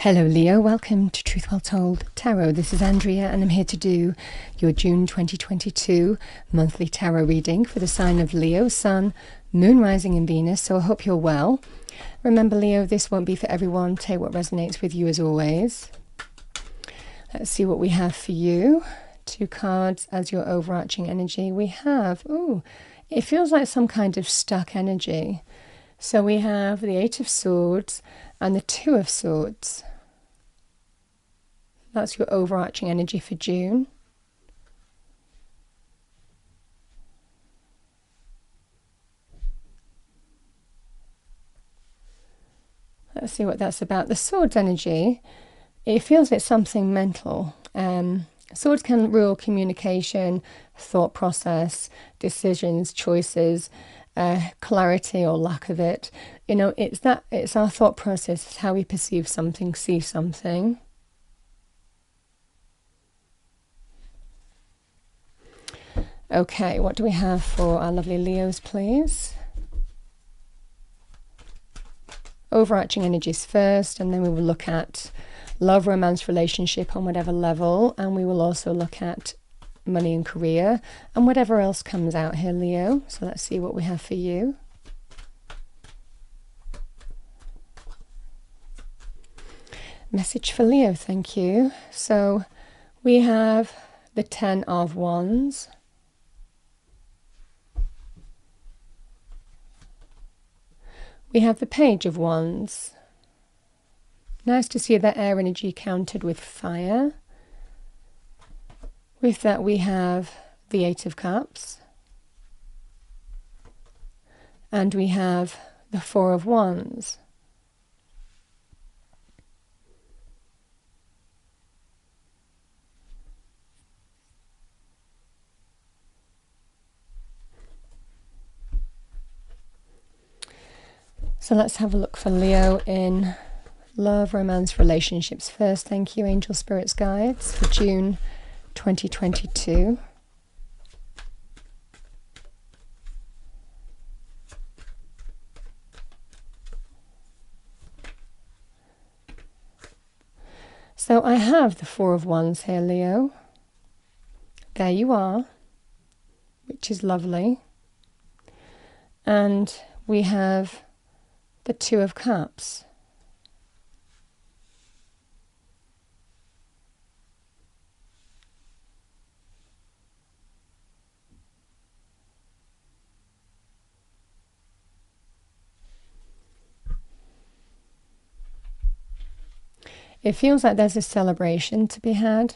Hello Leo, welcome to Truth Well Told Tarot. This is Andrea and I'm here to do your June 2022 monthly tarot reading for the sign of Leo, Sun, Moon, Rising and Venus. So I hope you're well. Remember Leo, this won't be for everyone. Take what resonates with you as always. Let's see what we have for you. 2 cards as your overarching energy. We have, it feels like some kind of stuck energy. So we have the 8 of Swords and the 2 of Swords. That's your overarching energy for June. Let's see what that's about. The Swords energy, it feels like something mental. Swords can rule communication, thought process, decisions, choices, clarity or lack of it. You know, it's our thought process, it's how we perceive something, see something. Okay, what do we have for our lovely Leos, please? Overarching energies first, and then we will look at love, romance, relationship on whatever level, and we will also look at money and career and whatever else comes out here, Leo. So let's see what we have for you. Message for Leo, thank you. So we have the 10 of Wands. We have the Page of Wands. Nice to see that air energy countered with fire. With that we have the 8 of Cups. And we have the 4 of Wands. So let's have a look for Leo in love, romance, relationships first. Thank you, Angel Spirits Guides, for June 2022. So I have the 4 of Wands here, Leo. There you are, which is lovely. And we have the 2 of Cups. It feels like there's a celebration to be had.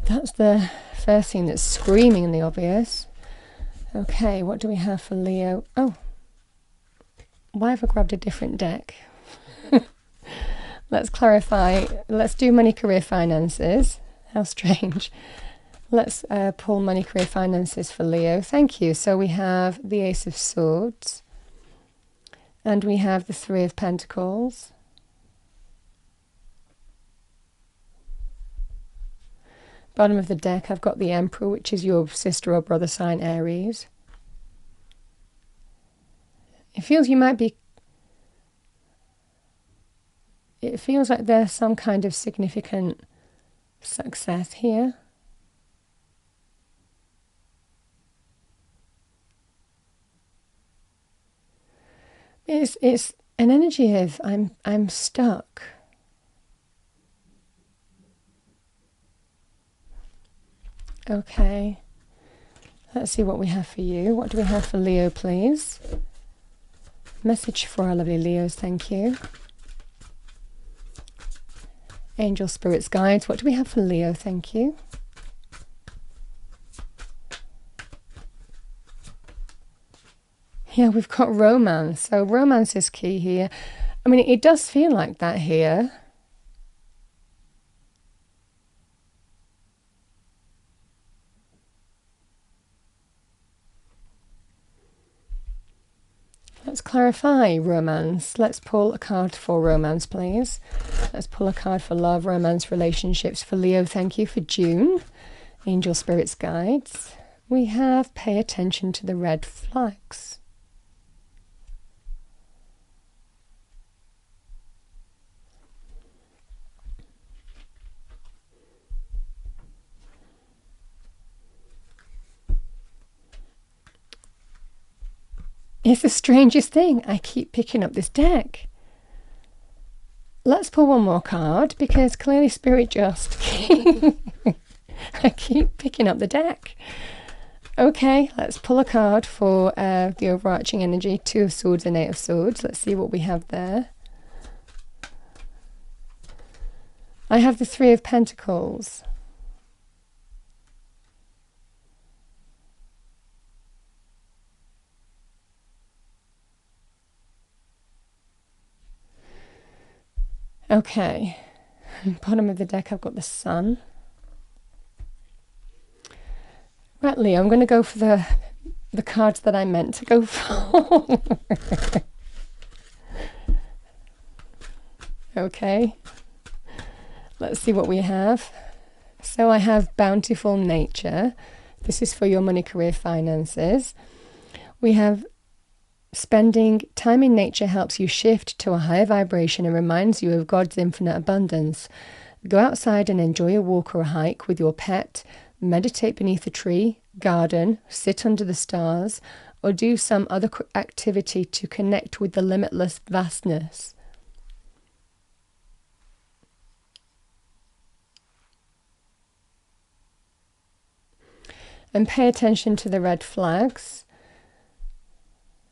That's the first thing that's screaming in the obvious. Okay, what do we have for Leo? Oh, why have I grabbed a different deck? Let's clarify. Let's do money, career, finances. How strange. Let's pull money, career, finances for Leo. Thank you. So we have the Ace of Swords. And we have the 3 of Pentacles. Bottom of the deck, I've got the Emperor, which is your sister or brother sign, Aries. It feels it feels like there's some kind of significant success here. It's an energy of I'm stuck. Okay, let's see what we have for you. What do we have for Leo, please? Message for our lovely Leos, thank you. Angel Spirits Guides, what do we have for Leo, thank you. Yeah, we've got romance. So romance is key here. I mean, it does feel like that here. Let's clarify romance. Let's pull a card for romance, please. Let's pull a card for love, romance, relationships for Leo. Thank you for June. Angel Spirits Guides. We have pay attention to the red flags. It's the strangest thing. I keep picking up this deck. Let's pull one more card, because clearly Spirit just... I keep picking up the deck. Okay, let's pull a card for the overarching energy. 2 of Swords and 8 of Swords. Let's see what we have there. I have the 3 of Pentacles. Okay, bottom of the deck I've got the Sun. Right, Leo, I'm going to go for the cards that I meant to go for. Okay, let's see what we have. So I have Bountiful Nature. This is for your money, career, finances. We have spending time in nature helps you shift to a higher vibration and reminds you of God's infinite abundance. Go outside and enjoy a walk or a hike with your pet. Meditate beneath a tree, garden, sit under the stars, or do some other activity to connect with the limitless vastness. And pay attention to the red flags.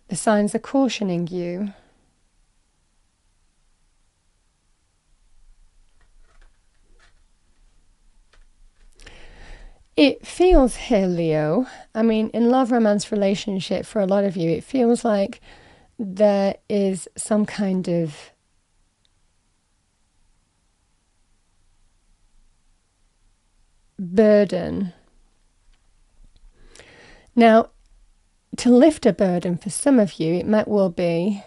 The signs are cautioning you. It feels here, Leo, I mean, in love, romance, relationship, for a lot of you, it feels like there is some kind of burden. Now, to lift a burden for some of you, it might well be,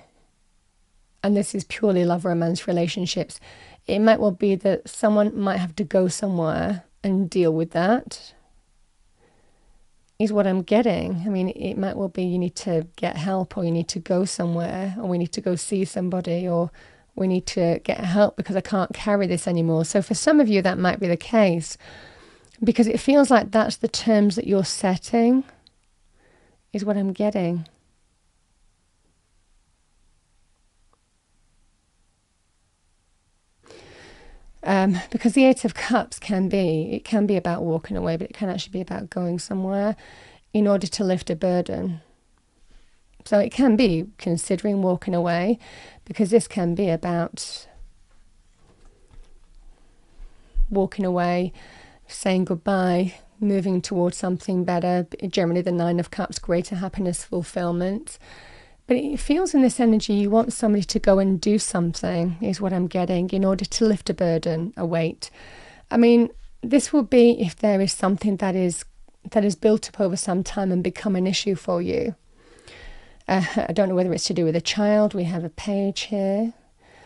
and this is purely love, romance, relationships, it might well be that someone might have to go somewhere and deal with that, is what I'm getting. I mean, it might well be you need to get help, or you need to go somewhere, or we need to go see somebody, or we need to get help because I can't carry this anymore. So for some of you, that might be the case, because it feels like that's the terms that you're setting, is what I'm getting. Because the 8 of Cups can be about walking away, but it can actually be about going somewhere in order to lift a burden. So it can be considering walking away, because this can be about walking away, saying goodbye, moving towards something better. Generally the 9 of Cups, greater happiness, fulfillment. But it feels in this energy you want somebody to go and do something, is what I'm getting, in order to lift a burden, a weight. I mean, this will be if there is something that is built up over some time and become an issue for you. I don't know whether it's to do with a child. We have a page here.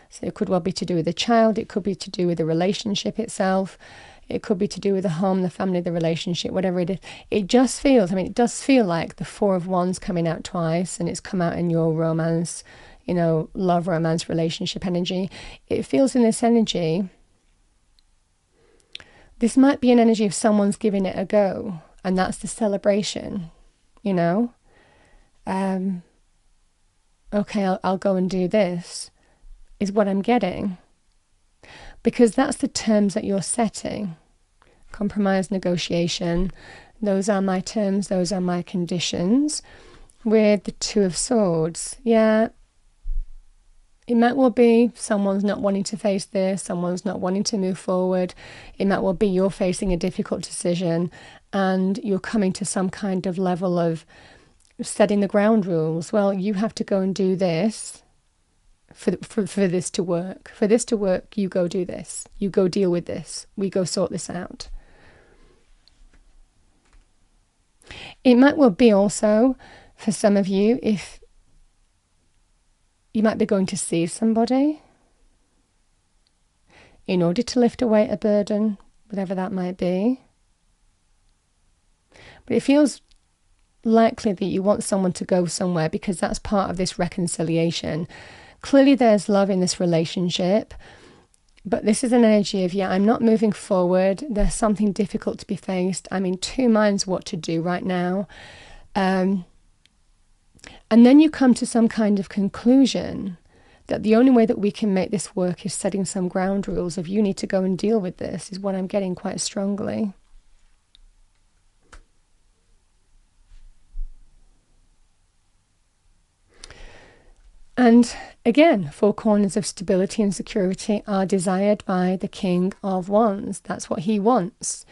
So it could well be to do with a child. It could be to do with the relationship itself. It could be to do with the home, the family, the relationship, whatever it is. It just feels, I mean, it does feel like the 4 of Wands coming out twice, and it's come out in your romance, you know, love, romance, relationship energy. It feels in this energy, this might be an energy of someone's giving it a go, and that's the celebration, you know. Okay, I'll go and do this, is what I'm getting. Because that's the terms that you're setting. Compromise, negotiation. Those are my terms. Those are my conditions. With the 2 of Swords. Yeah. It might well be someone's not wanting to face this. Someone's not wanting to move forward. It might well be you're facing a difficult decision and you're coming to some kind of level of setting the ground rules. Well, you have to go and do this. For this to work. For this to work, you go do this. You go deal with this. We go sort this out. It might well be also, for some of you, if you might be going to see somebody in order to lift away a burden, whatever that might be. But it feels likely that you want someone to go somewhere, because that's part of this reconciliation. Clearly there's love in this relationship, but this is an energy of, yeah, I'm not moving forward. There's something difficult to be faced. I'm in 2 minds what to do right now. And then you come to some kind of conclusion that the only way that we can make this work is setting some ground rules of you need to go and deal with this, is what I'm getting quite strongly. And again, 4 corners of stability and security are desired by the King of Wands. That's what he wants.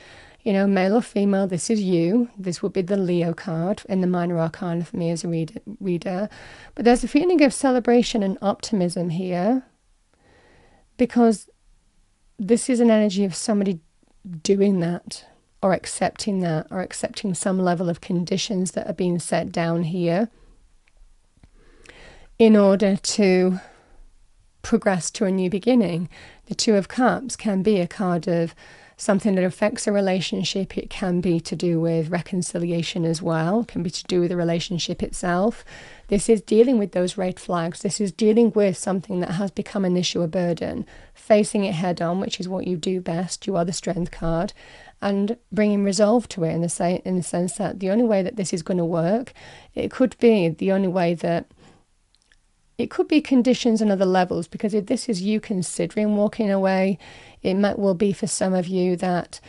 You know, male or female, this is you. This would be the Leo card in the minor arcana for me as a reader. But there's a feeling of celebration and optimism here, because this is an energy of somebody doing that, or accepting some level of conditions that are being set down here in order to progress to a new beginning. The 2 of Cups can be a card of something that affects a relationship. It can be to do with reconciliation as well. It can be to do with the relationship itself. This is dealing with those red flags. This is dealing with something that has become an issue, a burden, facing it head on, which is what you do best. You are the Strength card, and bringing resolve to it in the sense that the only way that this is going to work, it could be the only way that it could be conditions and other levels, because if this is you considering walking away, it might well be for some of you that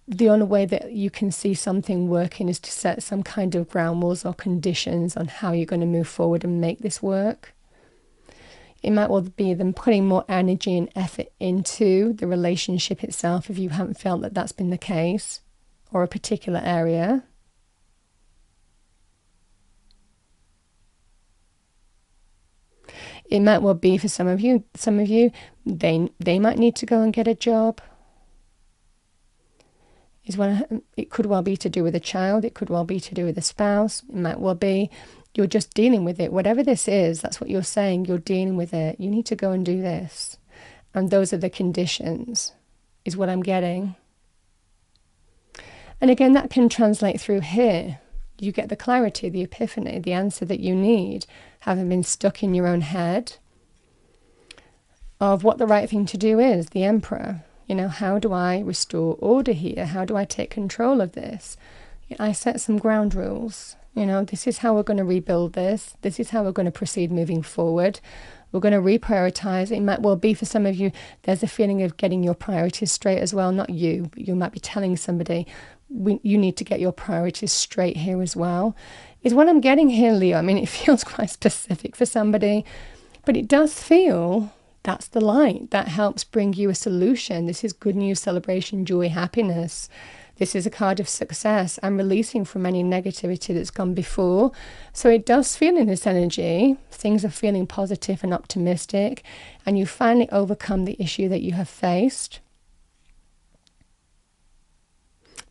the only way that you can see something working is to set some kind of ground rules or conditions on how you're going to move forward and make this work. It might well be them putting more energy and effort into the relationship itself if you haven't felt that that's been the case, or a particular area. It might well be for some of you, they might need to go and get a job. It could well be to do with a child. It could well be to do with a spouse. It might well be you're just dealing with it. Whatever this is, that's what you're saying. You're dealing with it. You need to go and do this. And those are the conditions, is what I'm getting. And again, that can translate through here. You get the clarity, the epiphany, the answer that you need, having been stuck in your own head of what the right thing to do is, the Emperor. You know, how do I restore order here? How do I take control of this? I set some ground rules. You know, this is how we're going to rebuild this. This is how we're going to proceed moving forward. We're going to reprioritize. It might well be for some of you, there's a feeling of getting your priorities straight as well. Not you, but you might be telling somebody, you need to get your priorities straight here as well, is what I'm getting here, Leo. I mean, it feels quite specific for somebody, but it does feel that's the light that helps bring you a solution. This is good news, celebration, joy, happiness. This is a card of success and releasing from any negativity that's gone before. So it does feel in this energy, things are feeling positive and optimistic, and you finally overcome the issue that you have faced.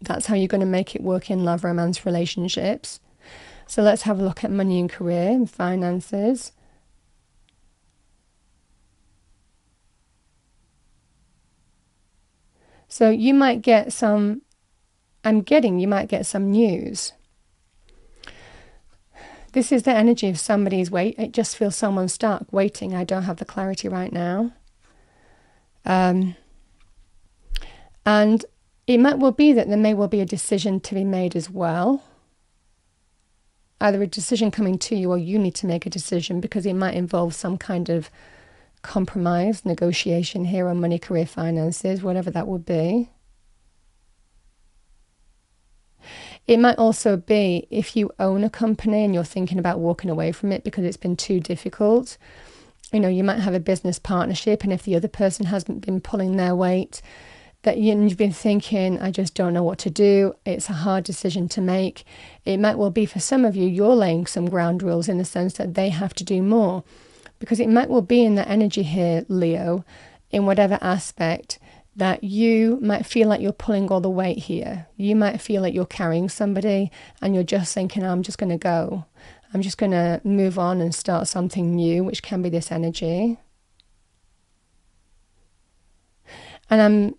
That's how you're going to make it work in love, romance, relationships. So let's have a look at money and career and finances. So you might get some, you might get some news. This is the energy of somebody's wait. It just feels someone's stuck, waiting. I don't have the clarity right now. And it might well be that there may well be a decision to be made as well. Either a decision coming to you, or you need to make a decision, because it might involve some kind of compromise, negotiation here on money, career, finances, whatever that would be. It might also be if you own a company and you're thinking about walking away from it because it's been too difficult. You know, you might have a business partnership, and if the other person hasn't been pulling their weight, that you've been thinking, I just don't know what to do. It's a hard decision to make. It might well be for some of you, you're laying some ground rules in the sense that they have to do more. Because it might well be in the energy here, Leo, in whatever aspect, that you might feel like you're pulling all the weight here. You might feel like you're carrying somebody and you're just thinking, I'm just going to go. I'm just going to move on and start something new, which can be this energy. And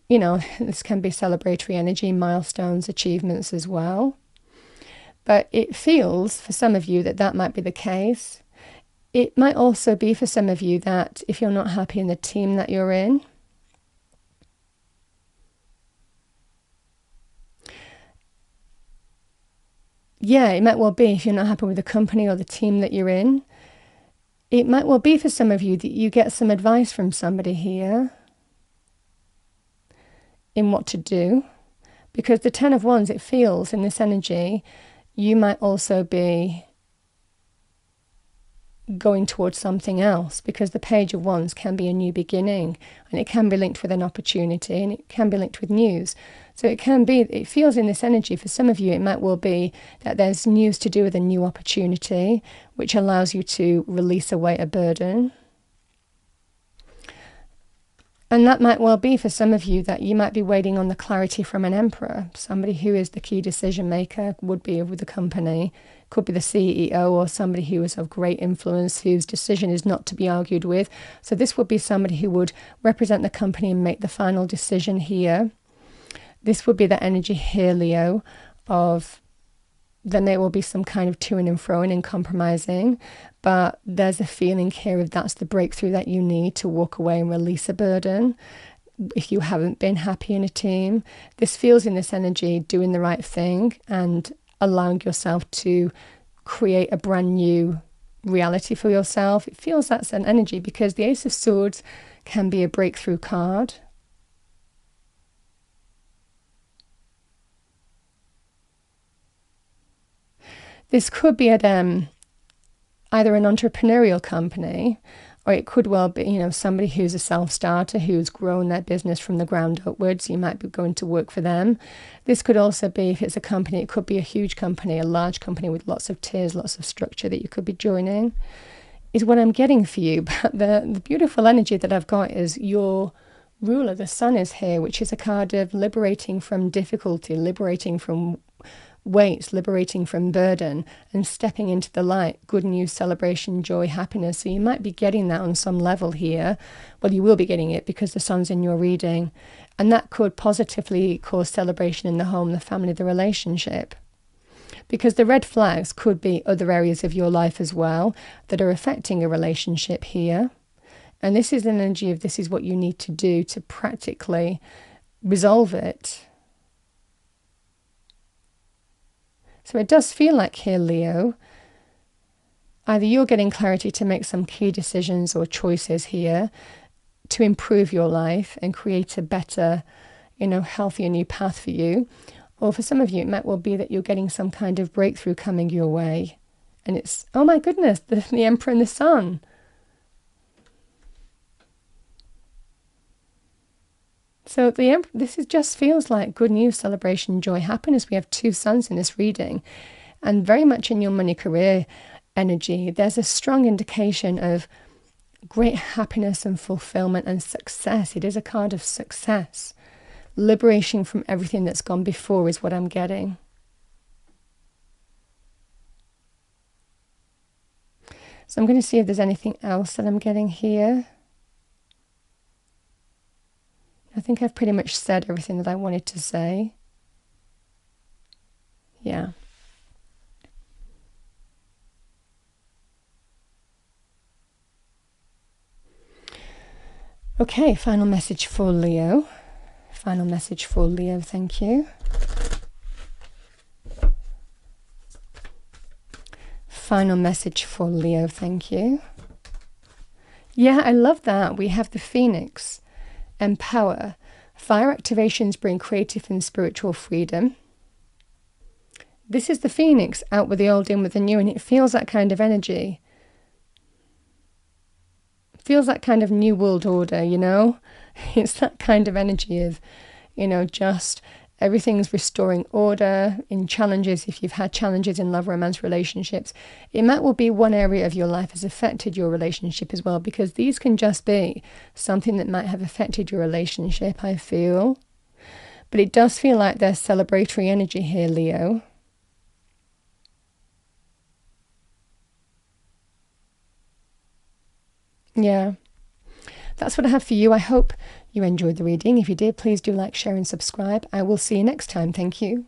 this can be celebratory energy, milestones, achievements as well. But it feels for some of you that might be the case. It might also be for some of you that if you're not happy in the team that you're in, yeah, it might well be if you're not happy with the company or the team that you're in. It might well be for some of you that you get some advice from somebody here in what to do. Because the Ten of Wands, it feels in this energy, you might also be going towards something else, because the Page of Wands can be a new beginning, and it can be linked with an opportunity, and it can be linked with news. So it can be, it feels in this energy, for some of you, it might well be that there's news to do with a new opportunity, which allows you to release away a burden. And that might well be for some of you that you might be waiting on the clarity from an emperor, somebody who is the key decision maker, would be with the company, could be the CEO, or somebody who is of great influence, whose decision is not to be argued with. So this would be somebody who would represent the company and make the final decision here. This would be the energy here, Leo, of then there will be some kind of to-ing and froing and compromising, but there's a feeling here of that's the breakthrough that you need to walk away and release a burden. If you haven't been happy in a team, this feels in this energy doing the right thing and allowing yourself to create a brand new reality for yourself. It feels that's an energy, because the Ace of Swords can be a breakthrough card. This could be at either an entrepreneurial company, or it could well be, somebody who's a self-starter who's grown their business from the ground upwards. You might be going to work for them. This could also be, if it's a company, it could be a huge company, a large company with lots of tiers, lots of structure that you could be joining, is what I'm getting for you. But the beautiful energy that I've got is your ruler, the Sun, is here, which is a card of liberating from difficulty, liberating from weights, liberating from burden, and stepping into the light, good news, celebration, joy, happiness. So you might be getting that on some level here. Well, you will be getting it because the Sun's in your reading, and that could positively cause celebration in the home, the family, the relationship. Because the red flags could be other areas of your life as well that are affecting a relationship here. And this is an energy of this is what you need to do to practically resolve it. So it does feel like here, Leo, either you're getting clarity to make some key decisions or choices here to improve your life and create a better, healthier new path for you. Or for some of you, it might well be that you're getting some kind of breakthrough coming your way. And it's, oh my goodness, the Emperor and the Sun. So this just feels like good news, celebration, joy, happiness. We have two suns in this reading, and very much in your money career energy, there's a strong indication of great happiness and fulfillment and success. It is a card of success. Liberation from everything that's gone before is what I'm getting. So I'm going to see if there's anything else that I'm getting here. I think I've pretty much said everything that I wanted to say. Yeah. Okay, final message for Leo. Final message for Leo, thank you. Final message for Leo, thank you. Yeah, I love that. We have the Phoenix. Empower. Fire activations bring creative and spiritual freedom. This is the Phoenix, out with the old, in with the new, and it feels that kind of energy. It feels that kind of new world order, It's that kind of energy of, just everything's restoring order in challenges. If you've had challenges in love, romance, relationships, it might well be one area of your life has affected your relationship as well, because these can just be something that might have affected your relationship, I feel. But it does feel like there's celebratory energy here, Leo. Yeah. That's what I have for you. I hope you enjoyed the reading. If you did, please do like, share and subscribe. I will see you next time. Thank you.